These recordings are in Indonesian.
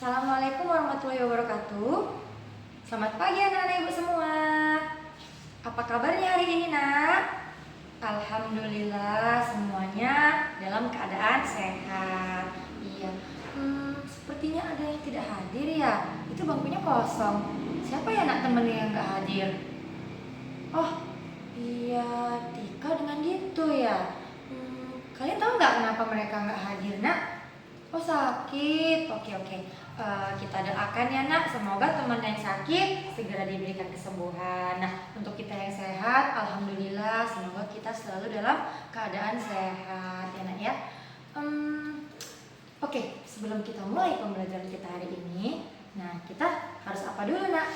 Assalamualaikum warahmatullahi wabarakatuh. Selamat pagi anak-anak ibu semua. Apa kabarnya hari ini nak? Alhamdulillah semuanya dalam keadaan sehat. Iya. Sepertinya ada yang tidak hadir ya. Itu bangkunya kosong. Siapa ya nak temennya yang gak hadir? Oh iya, Tika dengan gitu ya. Kalian tahu nggak kenapa mereka nggak hadir nak? Oh sakit. Oke. Kita doakan ya nak, semoga teman yang sakit segera diberikan kesembuhan. Nah, untuk kita yang sehat, alhamdulillah, semoga kita selalu dalam keadaan sehat ya nak ya. Oke, sebelum kita mulai pembelajaran kita hari ini, nah kita harus apa dulu nak?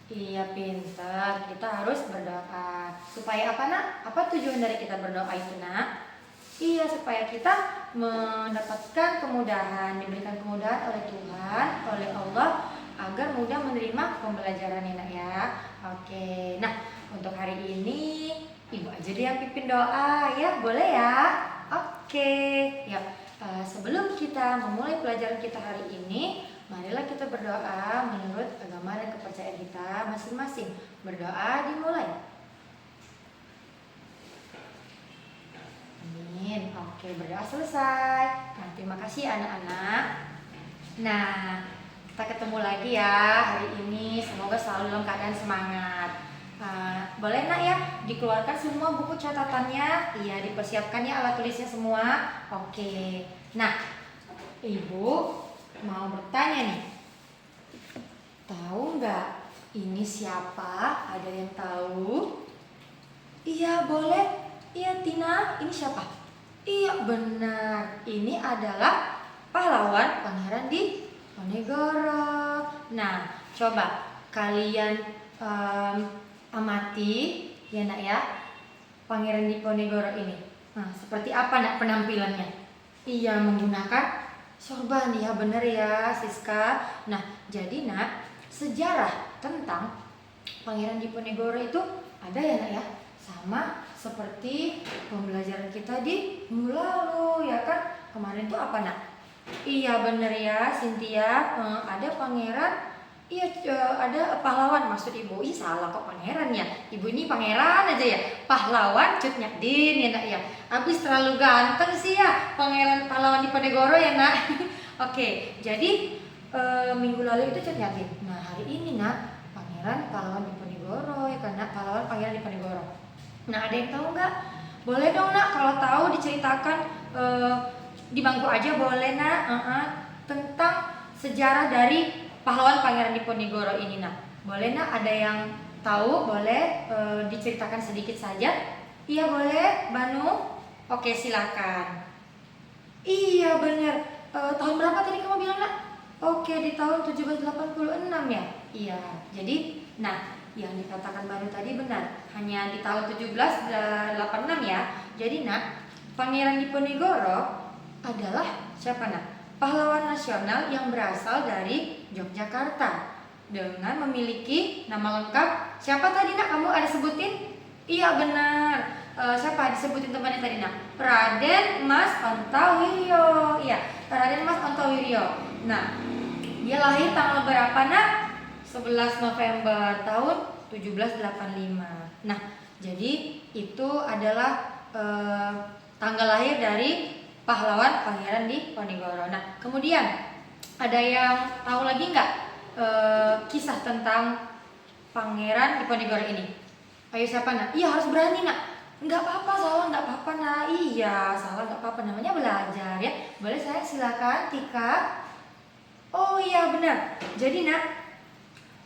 Iya pintar, kita harus berdoa. Supaya apa nak? Apa tujuan dari kita berdoa itu nak? Iya, supaya kita mendapatkan kemudahan, diberikan kemudahan oleh Tuhan, oleh Allah, agar mudah menerima pembelajaran ini nak ya. Oke, nah untuk hari ini ibu aja deh yang pimpin doa ya, boleh ya? Oke, ya. Sebelum kita memulai pelajaran kita hari ini, marilah kita berdoa menurut agama dan kepercayaan kita masing-masing. Berdoa dimulai. Amin. Oke, berdoa selesai. Nah, terima kasih anak-anak. Nah, kita ketemu lagi ya hari ini. Semoga selalu dalam keadaan semangat. Boleh nak ya dikeluarkan semua buku catatannya. Iya, dipersiapkan ya alat tulisnya semua. Oke. Nah, ibu mau bertanya nih. Tahu nggak ini siapa? Ada yang tahu? Iya, boleh. Iya Tina, ini siapa? Iya benar, ini adalah pahlawan Pangeran Diponegoro. Nah, coba kalian amati ya nak ya, Pangeran Diponegoro ini. Nah, seperti apa nak penampilannya? Iya menggunakan sorban, ya benar ya Siska. Nah, jadi nak, sejarah tentang Pangeran Diponegoro itu ada ya nak ya, sama seperti pembelajaran kita di minggu lalu ya kan. Kemarin tuh apa nak? Iya bener ya Cynthia, ada pangeran. Iya ada pahlawan maksud ibu. Ih salah kok pangeran ya, ibu ini pangeran aja ya. Pahlawan Cut Nyak-Din ya nak ya. Abis terlalu ganteng sih ya pangeran pahlawan Diponegoro ya nak. Oke, jadi minggu lalu itu Cut Nyak-Din. Nah hari ini nak pangeran pahlawan Diponegoro ya kan nak, pahlawan pangeran Diponegoro. Nah ada yang tahu nggak? Boleh dong nak, kalau tahu diceritakan di bangku aja boleh nak. Tentang sejarah dari pahlawan Pangeran Diponegoro ini nak. Boleh nak, ada yang tahu? Boleh diceritakan sedikit saja. Iya boleh, Banu. Oke silakan. Iya benar. Tahun berapa tadi kamu bilang nak? Oke di tahun 1786 ya. Iya. Jadi nah yang dikatakan Banu tadi benar, hanya di tahun 1786 ya. Jadi nak, Pangeran Diponegoro adalah siapa nak? Pahlawan nasional yang berasal dari Yogyakarta dengan memiliki nama lengkap. Siapa tadi nak kamu ada sebutin? Iya benar. Siapa disebutin temannya tadi nak? Raden Mas Ontowiryo. Iya, Raden Mas Ontowiryo. Nah, dia lahir tanggal berapa nak? 11 November tahun 1785. Nah, jadi itu adalah tanggal lahir dari pahlawan Pangeran Diponegoro. Nah, kemudian ada yang tahu lagi nggak kisah tentang Pangeran Diponegoro ini? Ayo siapa nak? Iya harus berani nak. Nggak apa-apa salah, nggak apa-apa nak. Iya salah nggak apa-apa, namanya belajar ya. Boleh saya silakan Tika. Oh iya benar. Jadi nak,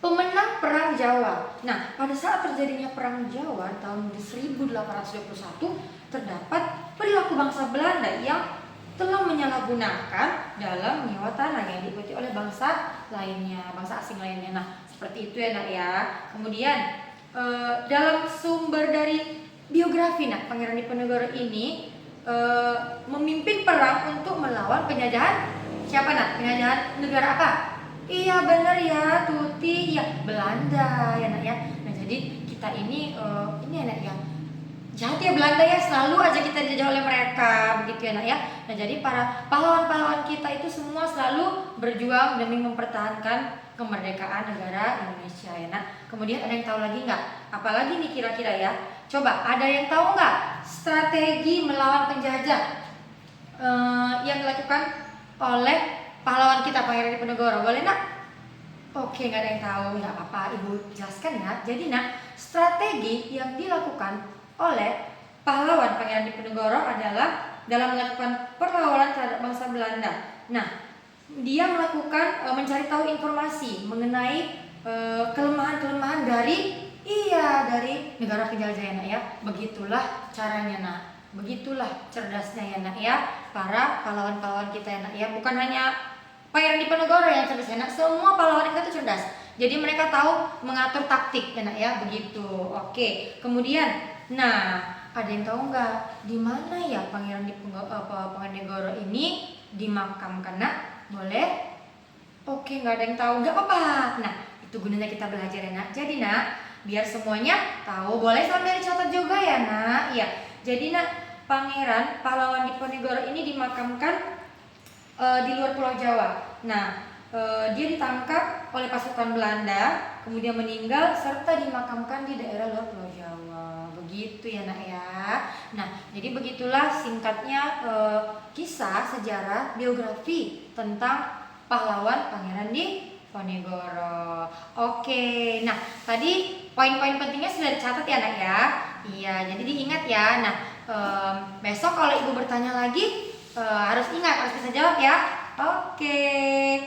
pemenang Perang Jawa. Nah, pada saat terjadinya Perang Jawa tahun 1821, terdapat perilaku bangsa Belanda yang telah menyalahgunakan dalam menyewa tanah yang diikuti oleh bangsa lainnya, bangsa asing lainnya. Nah, seperti itu ya nak ya. Kemudian dalam sumber dari biografi nak, Pangeran Diponegoro ini memimpin perang untuk melawan penjajahan siapa nak? Penjajahan negara apa? Iya benar ya Tuti, ya Belanda ya nak ya. Nah jadi kita ini anak yang jahat ya Belanda ya, selalu aja kita dijajah oleh mereka, begitu ya nak ya. Nah jadi para pahlawan-pahlawan kita itu semua selalu berjuang demi mempertahankan kemerdekaan negara Indonesia ya nak. Kemudian ada yang tahu lagi nggak? Apalagi nih kira-kira ya? Coba ada yang tahu nggak strategi melawan penjajah yang dilakukan oleh pahlawan kita Pangeran Diponegoro? Boleh nak? Oke, nggak ada yang tahu, nggak apa-apa, Ibu jelaskan ya. Jadi nak, strategi yang dilakukan oleh pahlawan Pangeran Diponegoro adalah dalam melakukan perlawanan terhadap bangsa Belanda. Nah, dia melakukan mencari tahu informasi mengenai kelemahan-kelemahan dari negara penjajah ya nak ya. Begitulah caranya nak. Begitulah cerdasnya ya nak ya, para pahlawan-pahlawan kita ya nak ya. Bukan hanya Pangeran Diponegoro yang cerdas ya nak, semua pahlawan kita itu cerdas. Jadi mereka tahu mengatur taktik ya nak ya, begitu. Oke, kemudian, nah ada yang tahu nggak di mana ya Pangeran Diponegoro ini dimakamkan nak? Boleh? Oke, nggak ada yang tahu, nggak apa-apa. Nah itu gunanya kita belajar ya nak. Jadi nak, biar semuanya tahu, boleh sambil dicatat juga ya nak. Iya. Jadi nak, Pangeran pahlawan Diponegoro ini dimakamkan di luar Pulau Jawa. Nah, dia ditangkap oleh pasukan Belanda, kemudian meninggal serta dimakamkan di daerah luar Pulau Jawa. Begitu ya nak ya. Nah, jadi begitulah singkatnya kisah sejarah biografi tentang pahlawan Pangeran Diponegoro. Oke, nah tadi poin-poin pentingnya sudah dicatat ya nak ya. Iya, jadi diingat ya. Nah, besok kalau ibu bertanya lagi, harus ingat, harus bisa jawab ya. Oke.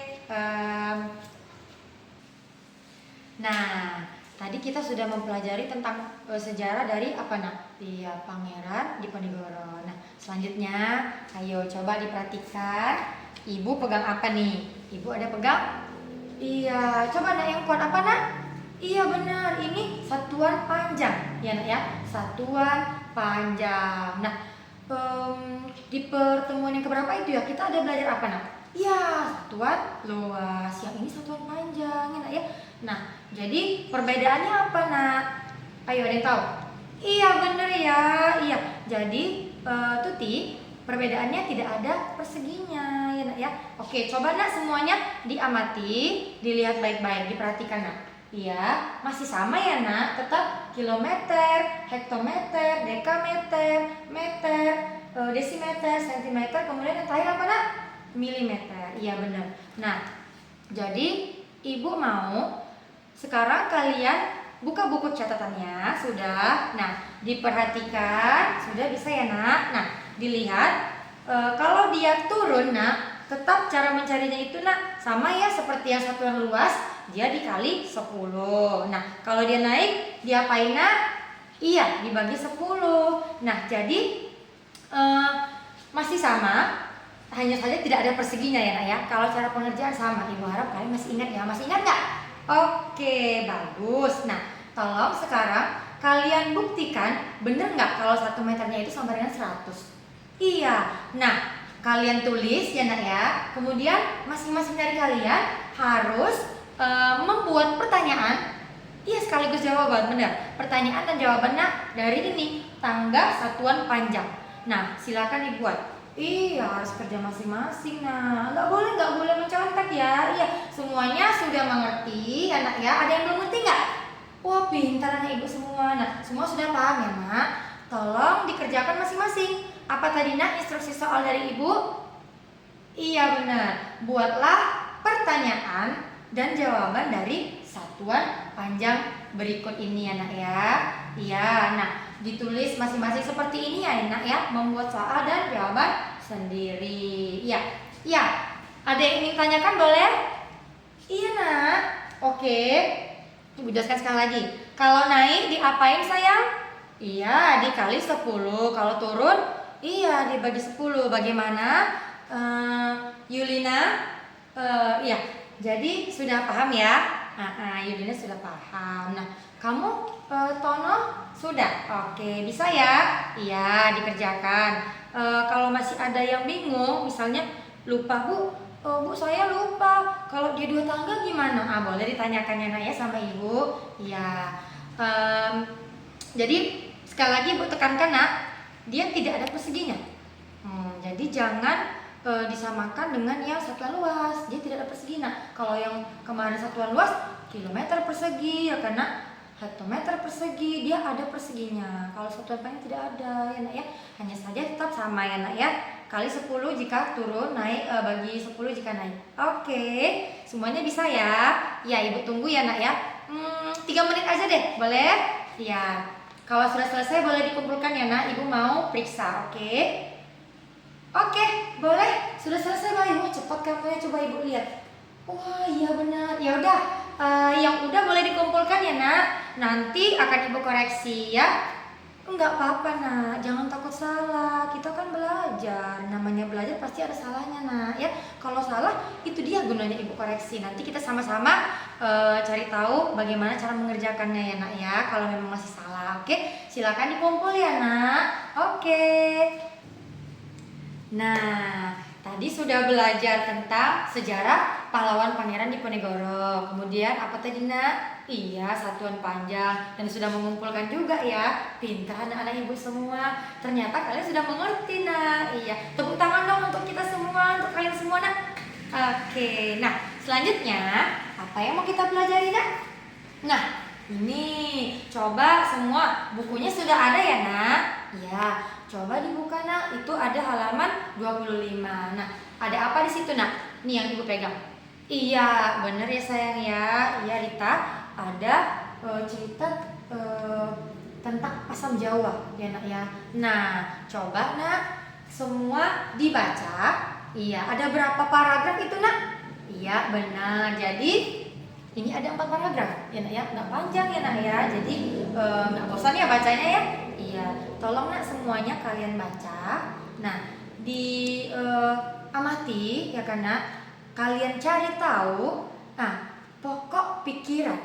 Nah, tadi kita sudah mempelajari tentang sejarah dari apa nak? Iya, Pangeran Diponegoro. Nah, selanjutnya, ayo coba diperhatikan. Ibu pegang apa nih? Ibu ada pegang? Iya, coba nak yang kuat apa nak? Iya benar, ini satuan panjang ya nak ya, satuan panjang. Nah, di pertemuan yang keberapa itu ya kita ada belajar apa nak? Iya, satuan luas. Yang ini satuan panjang ya nak ya. Nah, jadi perbedaannya apa nak? Ayo ada yang tahu? Iya bener ya. Iya. Jadi Tuti, perbedaannya tidak ada perseginya ya nak ya. Oke, coba nak semuanya diamati, dilihat baik-baik, diperhatikan nak. Iya, masih sama ya nak, tetap kilometer, hektometer, dekameter, meter, desimeter, sentimeter, kemudian yang terakhir apa nak? Milimeter. Iya benar. Nah, jadi ibu mau sekarang kalian buka buku catatannya, sudah. Nah, diperhatikan, sudah bisa ya nak. Nah, dilihat kalau dia turun nak, tetap cara mencarinya itu nak sama ya seperti yang satuan luas, dia dikali 10. Nah, kalau dia naik, diapain nak? Iya, dibagi 10. Nah, jadi masih sama, hanya saja tidak ada perseginya ya nak ya. Kalau cara pengerjaan sama, ibu harap kalian masih ingat ya. Masih ingat nggak? Oke, bagus. Nah, tolong sekarang kalian buktikan bener nggak kalau 1 meternya itu sama dengan 100. Iya. Nah, kalian tulis ya nak ya. Kemudian masing-masing dari kalian harus membuat pertanyaan. Iya, sekaligus jawaban, benar. Pertanyaan dan jawabannya dari ini tangga satuan panjang. Nah, silakan dibuat. Iya, harus kerja masing-masing. Nah, nggak boleh mencontek ya. Iya, semuanya sudah mengerti, anak ya. Ada yang belum ngerti nggak? Wah, pintar anak ibu semua. Nah, semua sudah paham ya, nak. Tolong dikerjakan masing-masing. Apa tadi nak instruksi soal dari ibu? Iya benar. Buatlah pertanyaan dan jawaban dari satuan panjang berikut ini ya nak ya. Iya, nah ditulis masing-masing seperti ini ya nak ya. Membuat soal dan jawaban sendiri. Iya, iya. Ada yang ingin tanyakan boleh? Iya nak. Oke. Ibu jelaskan sekali lagi. Kalau naik diapain sayang? Iya, dikali 10. Kalau turun, iya dibagi 10. Bagaimana? Yulina? Iya. Jadi sudah paham ya? Yulina sudah paham. Nah, kamu Tono sudah? Oke, bisa ya? Iya, dikerjakan. Kalau masih ada yang bingung, misalnya lupa Bu, saya lupa. Kalau dia 2 tangga gimana? Boleh ditanyakan ya nak ya sama ibu. Iya. Jadi Sekali lagi Ibu tekankan nak, dia tidak ada perseginya. Jadi jangan disamakan dengan yang satuan luas, dia tidak ada persegi. Nah, kalau yang kemarin satuan luas kilometer persegi ya karena hektometer persegi, dia ada perseginya. Kalau satuan panjang tidak ada ya nak ya, hanya saja tetap sama ya nak ya, kali 10 jika turun, naik bagi 10 jika naik. Oke, semuanya bisa ya. Ya Ibu tunggu ya nak ya, 3 menit aja deh, boleh? Ya, kalau sudah selesai boleh dikumpulkan ya nak, Ibu mau periksa. Oke, boleh. Sudah selesai Pak Ibu. Cepat kamunya, coba Ibu lihat. Wah, iya benar. Ya udah, yang udah boleh dikumpulkan ya nak. Nanti akan Ibu koreksi ya. Enggak apa-apa nak, jangan takut salah. Kita kan belajar. Namanya belajar pasti ada salahnya nak ya. Kalau salah, itu dia gunanya Ibu koreksi. Nanti kita sama-sama cari tahu bagaimana cara mengerjakannya ya nak ya. Kalau memang masih salah, oke, silakan dikumpul ya nak. Oke. Nah, tadi sudah belajar tentang sejarah pahlawan Pangeran Diponegoro. Kemudian apa tadi nak? Iya, satuan panjang. Dan sudah mengumpulkan juga ya. Pintar anak-anak Ibu semua. Ternyata kalian sudah mengerti nak. Iya, tepuk tangan dong untuk kita semua, untuk kalian semua nak. Oke, nah selanjutnya apa yang mau kita pelajari nak? Nah, ini coba semua bukunya sudah ada ya nak? Iya. Coba dibuka nak, itu ada halaman 25. Nah, ada apa di situ nak? Nih yang Ibu pegang. Iya, bener ya sayang ya. Iya Rita, ada cerita tentang asam Jawa ya nak ya. Nah, coba nak semua dibaca. Iya, ada berapa paragraf itu nak? Iya, benar. Jadi ini ada 4 paragraf ya nak ya, nggak panjang ya nak ya. Jadi nggak bosan ya bacanya ya. Iya, tolong nak semuanya kalian baca. Nah, amati ya kan nak. Kalian cari tahu. Nah, pokok pikiran.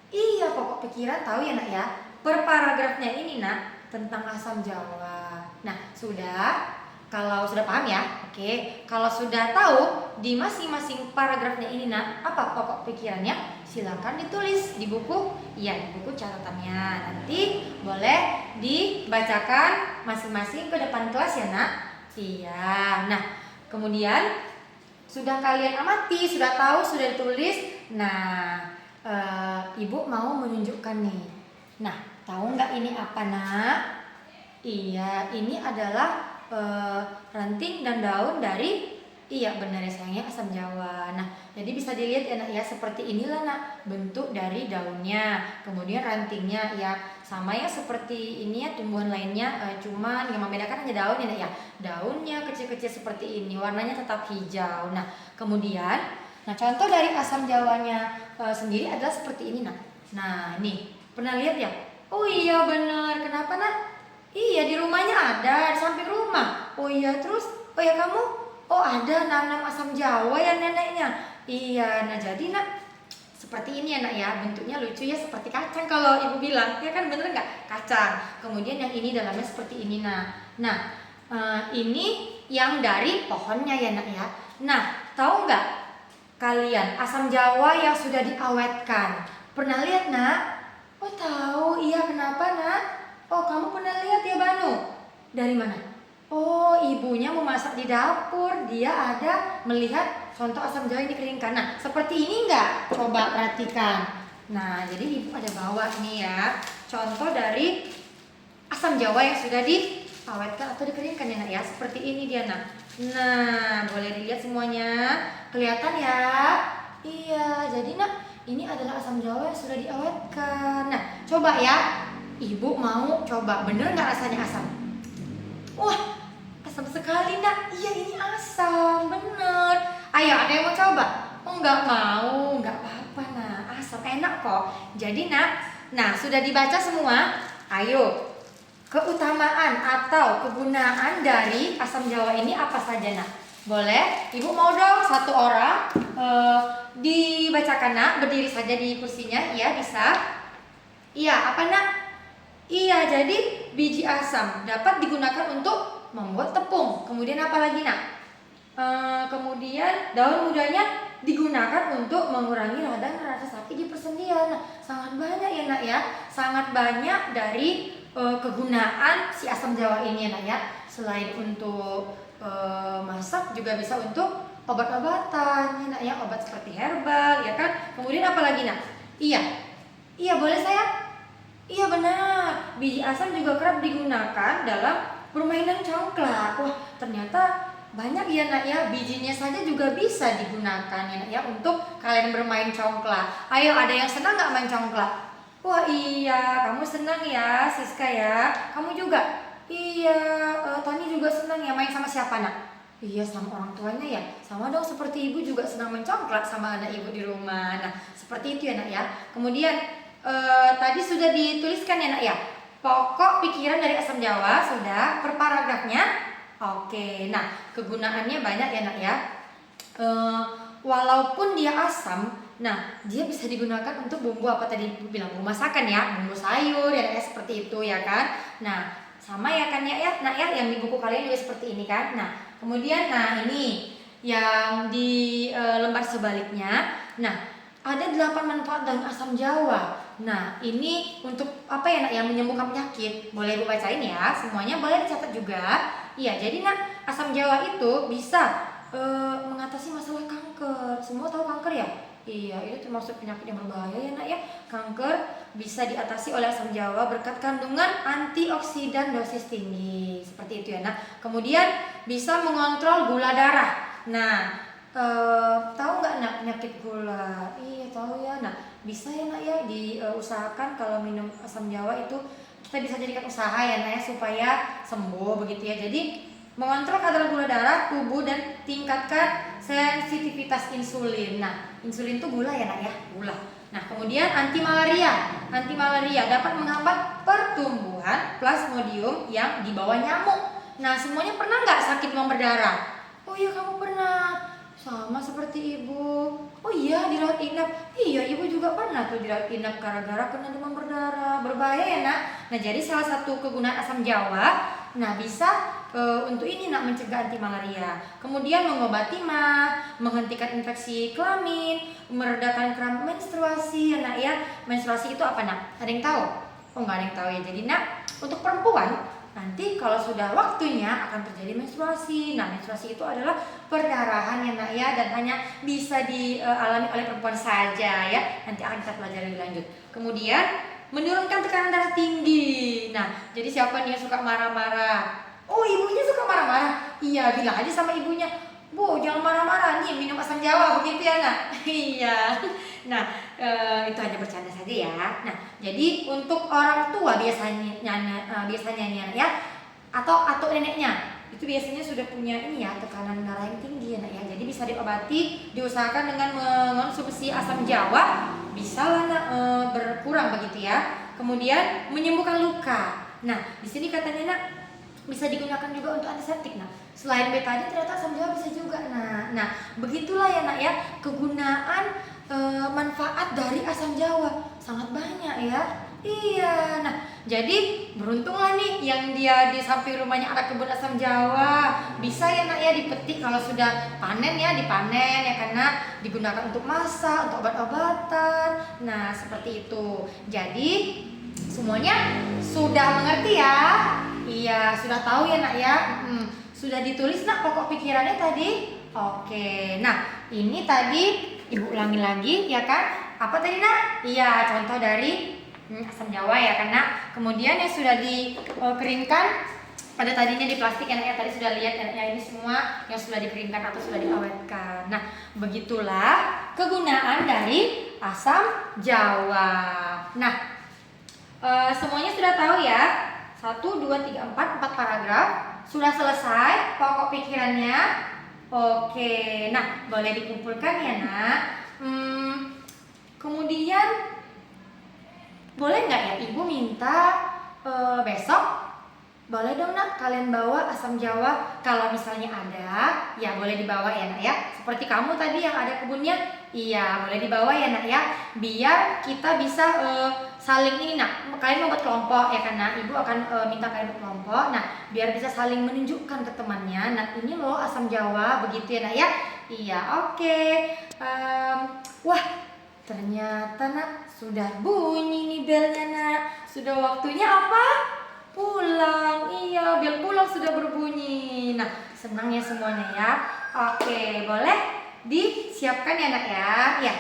Iya, pokok pikiran tahu ya nak ya. Per paragrafnya ini nak tentang asam Jawa. Nah, sudah. Kalau sudah paham ya, oke. Kalau sudah tahu di masing-masing paragrafnya ini nak, apa pokok pikirannya? Silakan ditulis di buku, ya di buku catatannya. Nanti boleh dibacakan masing-masing ke depan kelas ya nak. Iya. Nah, kemudian sudah kalian amati, sudah tahu, sudah ditulis. Nah, Ibu mau menunjukkan nih. Nah, tahu nggak ini apa nak? Iya, ini adalah ranting dan daun dari, iya benar ya sayangnya, asam Jawa. Nah, jadi bisa dilihat ya nak ya, seperti inilah nak bentuk dari daunnya. Kemudian rantingnya ya sama ya seperti ini ya tumbuhan lainnya, cuman yang membedakan hanya daun ya nak ya. Daunnya kecil-kecil seperti ini, warnanya tetap hijau. Nah, kemudian contoh dari asam Jawanya sendiri adalah seperti ini nak. Nah, ini pernah lihat ya? Oh iya benar. Kenapa nak? Iya, di rumahnya ada, di samping rumah. Oh iya, terus? Oh ya kamu? Oh ada nanam asam Jawa ya neneknya. Iya, nah jadi nak seperti ini ya nak ya. Bentuknya lucu ya, seperti kacang kalau Ibu bilang. Ya kan bener nggak? Kacang. Kemudian yang ini dalamnya seperti ini nah. Nah, ini yang dari pohonnya ya nak ya. Nah, tahu nggak kalian asam Jawa yang sudah diawetkan? Pernah lihat nak? Oh tahu, iya kenapa nak? Oh, kamu pernah lihat ya Banu? Dari mana? Oh, ibunya memasak di dapur. Dia ada melihat contoh asam Jawa ini dikeringkan. Nah, seperti ini enggak? Coba perhatikan. Nah, jadi Ibu ada bawa nih ya, contoh dari asam Jawa yang sudah diawetkan atau dikeringkan ya nak ya. Seperti ini dia nak. Nah, boleh dilihat semuanya. Kelihatan ya? Iya, jadi nak, ini adalah asam Jawa yang sudah diawetkan. Nah, coba ya. Ibu mau coba, bener nggak rasanya asam? Wah, asam sekali nak. Iya ini asam, bener. Ayo, ada yang mau coba? Oh nggak mau, nggak apa-apa nak. Asam enak kok. Jadi nak, nah sudah dibaca semua. Ayo, keutamaan atau kegunaan dari asam Jawa ini apa saja nak? Boleh? Ibu mau dong satu orang dibacakan nak, berdiri saja di kursinya. Iya bisa. Iya, apa nak? Iya, jadi biji asam dapat digunakan untuk membuat tepung. Kemudian apa lagi nak? Kemudian daun mudanya digunakan untuk mengurangi radang rasa sakit di persendian. Nah, sangat banyak ya nak ya. Sangat banyak dari kegunaan si asam jawa ini ya nak ya. Selain untuk masak juga bisa untuk obat-obatan ya nak ya, obat seperti herbal ya kan. Kemudian apa lagi nak? Iya boleh saya. Iya benar, biji asam juga kerap digunakan dalam permainan congklak. Wah ternyata banyak ya nak ya, bijinya saja juga bisa digunakan ya nak ya untuk kalian bermain congklak. Ayo, ada yang senang nggak main congklak? Wah iya, kamu senang ya Siska ya, kamu juga? Iya, Tani juga senang ya. Main sama siapa nak? Iya sama orang tuanya ya. Sama dong, seperti ibu juga senang mencongklak sama anak ibu di rumah. Nah seperti itu ya nak ya. Kemudian tadi sudah dituliskan ya nak ya, pokok pikiran dari asam jawa sudah per paragrafnya. Oke, nah kegunaannya banyak ya nak ya. Walaupun dia asam, nah dia bisa digunakan untuk bumbu apa tadi ibu bilang, bumbu masakan ya, bumbu sayur ya seperti itu ya kan. Nah sama ya kan ya nak ya, yang di buku kalian juga seperti ini kan. Nah kemudian nah ini yang di lembar sebaliknya. Nah ada 8 manfaat dari asam jawa. Nah ini untuk apa ya nak, yang menyembuhkan penyakit. Boleh ibu bacain ya, semuanya boleh dicatat juga. Iya jadi nak, asam jawa itu bisa mengatasi masalah kanker. Semua tahu kanker ya? Iya, itu termasuk penyakit yang berbahaya ya nak ya. Kanker bisa diatasi oleh asam jawa berkat kandungan antioksidan dosis tinggi. Seperti itu ya nak. Kemudian bisa mengontrol gula darah. Nah tahu nggak nak penyakit gula? Iya tahu ya. Nah bisa ya nak ya diusahakan kalau minum asam jawa itu kita bisa jadikan usaha ya nak ya, supaya sembuh begitu ya. Jadi mengontrol kadar gula darah tubuh dan tingkatkan sensitivitas insulin. Nah insulin itu gula ya nak ya, gula. Nah kemudian anti malaria. Anti malaria dapat menghambat pertumbuhan plasmodium yang dibawa nyamuk. Nah semuanya pernah nggak sakit demam berdarah? Oh iya kamu pernah. Sama seperti ibu. Oh iya dirawat inap. Iya ibu juga pernah tuh dirawat inap gara-gara kena demam berdarah. Berbahaya ya nak. Nah jadi salah satu kegunaan asam jawa, nah bisa untuk ini nak, mencegah anti malaria. Kemudian mengobati mah, menghentikan infeksi kelamin, meredakan kram menstruasi ya nak ya. Menstruasi itu apa nak? Ada yang tahu? Oh nggak ada yang tahu ya. Jadi nak, untuk perempuan nanti kalau sudah waktunya akan terjadi menstruasi. Nah menstruasi itu adalah perdarahan ya nak ya, dan hanya bisa dialami oleh perempuan saja ya. Nanti akan kita pelajari lebih lanjut. Kemudian menurunkan tekanan darah tinggi. Nah jadi siapa nih yang suka marah-marah? Oh ibunya suka marah-marah. Iya bilang aja sama ibunya, Bu jangan marah-marah nih, minum asam jawa begitu ya nak. Iya. Nah itu hanya bercanda saja ya. Nah jadi untuk orang tua biasanya nih ya, atau neneknya itu biasanya sudah punya ini ya, tekanan darah yang tinggi ya nak ya. Jadi bisa diobati, diusahakan dengan mengonsumsi asam jawa, bisa lah nak berkurang begitu ya. Kemudian menyembuhkan luka. Nah di sini katanya nak bisa digunakan juga untuk antiseptik. Nah selain betadine ternyata asam jawa bisa juga. Nah begitulah ya nak ya, kegunaan manfaat dari asam jawa sangat banyak ya. Iya, nah jadi beruntunglah nih yang dia di samping rumahnya ada kebun asam jawa. Bisa ya nak ya dipetik kalau sudah panen ya, dipanen ya, karena digunakan untuk masak, untuk obat-obatan. Nah seperti itu. Jadi semuanya sudah mengerti ya? Iya, sudah tahu ya nak ya. Sudah ditulis nak pokok pikirannya tadi? Oke, nah ini tadi ibu ulangi lagi ya kan? Apa tadi nak? Iya, contoh dari asam jawa ya kan nak. Kemudian yang sudah dikeringkan, pada tadinya di plastik ya nak ya. Tadi sudah lihat ya, ini semua yang sudah dikeringkan atau sudah diawetkan. Nah begitulah kegunaan dari asam jawa. Nah semuanya sudah tahu ya. 1, 2, 3, 4 paragraf. Sudah selesai pokok pikirannya. Oke, nah boleh dikumpulkan ya nak. Kemudian boleh nggak ya ibu minta besok, boleh dong nak kalian bawa asam jawa. Kalau misalnya ada ya boleh dibawa ya nak ya. Seperti kamu tadi yang ada kebunnya, iya boleh dibawa ya nak ya. Biar kita bisa saling ini nak, kalian mau buat kelompok ya kan nak. Ibu akan minta kalian buat kelompok. Nah biar bisa saling menunjukkan ke temannya, nah ini loh asam jawa begitu ya nak ya. Iya oke. Wah ternyata nak sudah bunyi nih belnya nak. Sudah waktunya apa? pulang. Iya, bel pulang sudah berbunyi. Nah, senang ya semuanya ya. Oke, boleh disiapkan ya, Nak ya. Ya.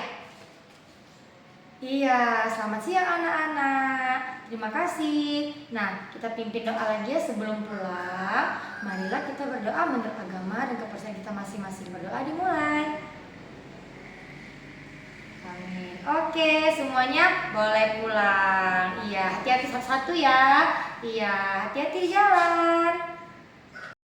Iya, selamat siang anak-anak. Terima kasih. Nah, kita pimpin doa lagi ya sebelum pulang. Marilah kita berdoa menurut agama dan kepercayaan kita masing-masing. Berdoa dimulai. Amin. Oke, semuanya boleh pulang. Iya, hati-hati satu-satu ya. Iya, hati-hati di jalan.